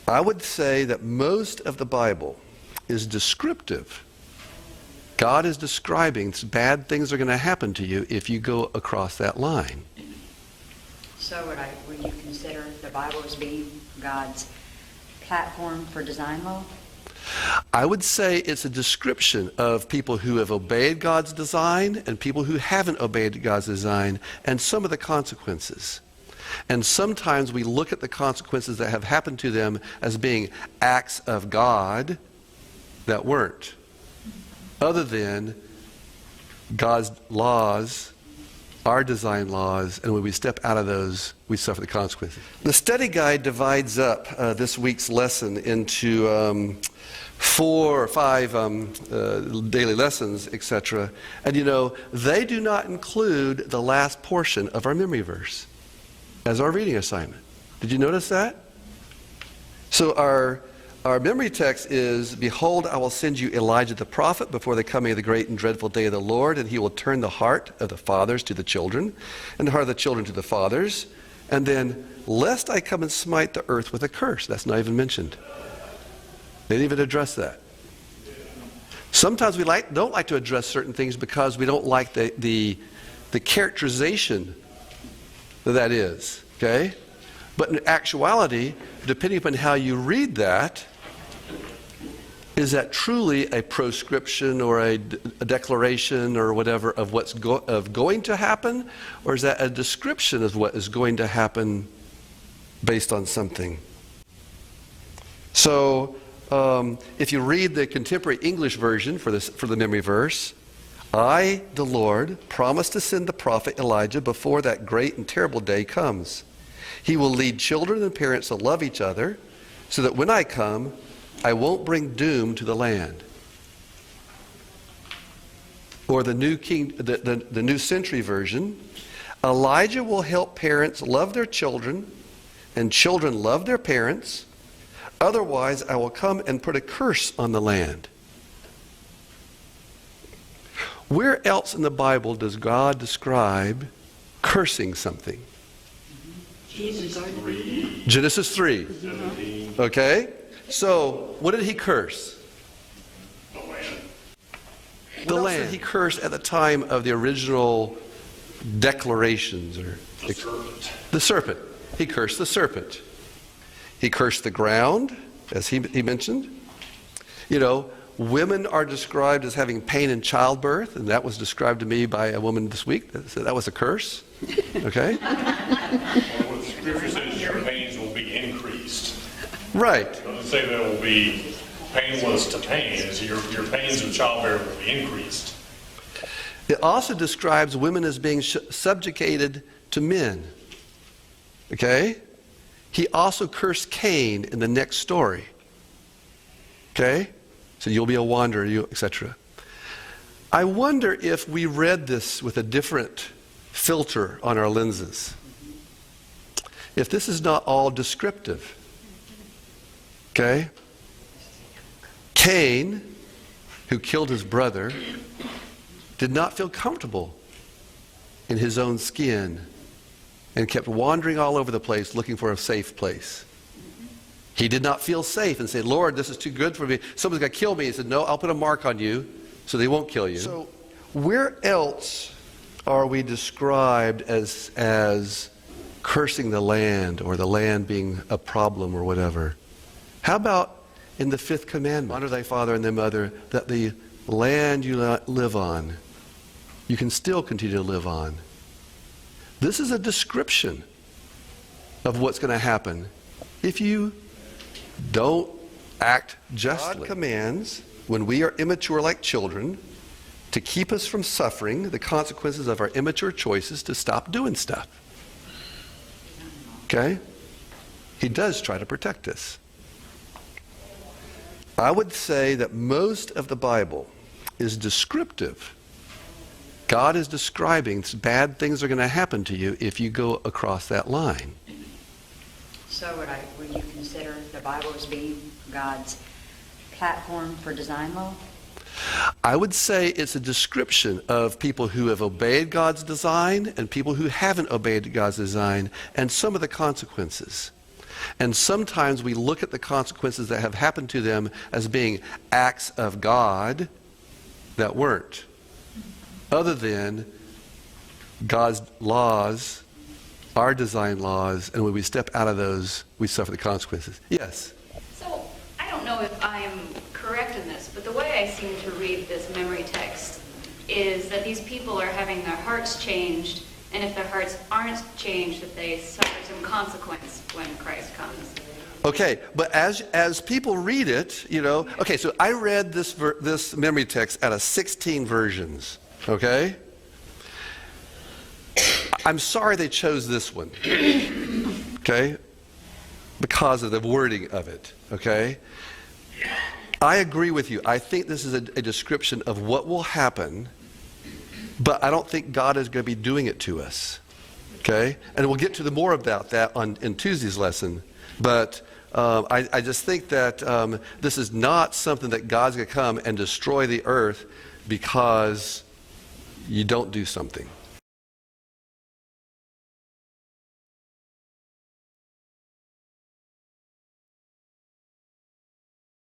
I would say that most of the Bible is descriptive. God is describing bad things are going to happen to you if you go across that line. So would you consider the Bible as being God's platform for design law? I would say it's a description of people who have obeyed God's design and people who haven't obeyed God's design and some of the consequences. And sometimes we look at the consequences that have happened to them as being acts of God that weren't, other than God's laws, our design laws, and when we step out of those, we suffer the consequences. The study guide divides up this week's lesson into 4 or 5 daily lessons, etc. And you know, they do not include the last portion of our memory verse as our reading assignment. Did you notice that? So our memory text is, "Behold, I will send you Elijah the prophet before the coming of the great and dreadful day of the Lord, and he will turn the heart of the fathers to the children, and the heart of the children to the fathers. And then, lest I come and smite the earth with a curse." That's not even mentioned. They didn't even address that. Sometimes we don't like to address certain things because we don't like the characterization that is, okay? But in actuality, depending upon how you read that, is that truly a proscription or a declaration or whatever of what's going to happen? Or is that a description of what is going to happen based on something? So, if you read the contemporary English version for the memory verse, "I, the Lord, promise to send the prophet Elijah before that great and terrible day comes. He will lead children and parents to love each other, so that when I come, I won't bring doom to the land." Or the New Century Version, "Elijah will help parents love their children, and children love their parents. Otherwise, I will come and put a curse on the land." Where else in the Bible does God describe cursing something? Genesis 3. Okay? So, what did he curse? The land. What did he curse at the time of the original declarations? The serpent. The serpent. He cursed the serpent. He cursed the ground, as he mentioned. You know, women are described as having pain in childbirth, and that was described to me by a woman this week that said that was a curse. Okay? What the scripture says, your pains will be increased. Right. It doesn't say they will be painless to pain. It's your pains of childbearing will be increased. It also describes women as being subjugated to men. Okay? He also cursed Cain in the next story. Okay? So you'll be a wanderer, etc. I wonder if we read this with a different filter on our lenses. If this is not all descriptive. Okay? Cain, who killed his brother, did not feel comfortable in his own skin and kept wandering all over the place looking for a safe place. He did not feel safe and said, "Lord, this is too good for me. Someone's going to kill me." He said, "No, I'll put a mark on you so they won't kill you." So where else are we described as cursing the land or the land being a problem or whatever? How about in the 5th commandment? "Honor thy father and thy mother, that the land you live on, you can still continue to live on." This is a description of what's going to happen if you don't act justly. God commands, when we are immature like children, to keep us from suffering the consequences of our immature choices, to stop doing stuff. Okay? He does try to protect us. I would say that most of the Bible is descriptive. God is describing bad things are going to happen to you if you go across that line. So would you consider the Bible as being God's platform for design law? I would say it's a description of people who have obeyed God's design and people who haven't obeyed God's design and some of the consequences. And sometimes we look at the consequences that have happened to them as being acts of God that weren't. Other than God's laws, our design laws, and when we step out of those, we suffer the consequences. Yes? So, I don't know if I am correct in this, but the way I seem to read this memory text is that these people are having their hearts changed, and if their hearts aren't changed, that they suffer some consequence when Christ comes. Okay, but as people read it, okay, so I read this memory text out of 16 versions, okay? I'm sorry they chose this one, okay? Because of the wording of it, okay? I agree with you. I think this is a description of what will happen, but I don't think God is going to be doing it to us, okay? And we'll get to more about that in Tuesday's lesson, but I just think that this is not something that God's going to come and destroy the earth because you don't do something.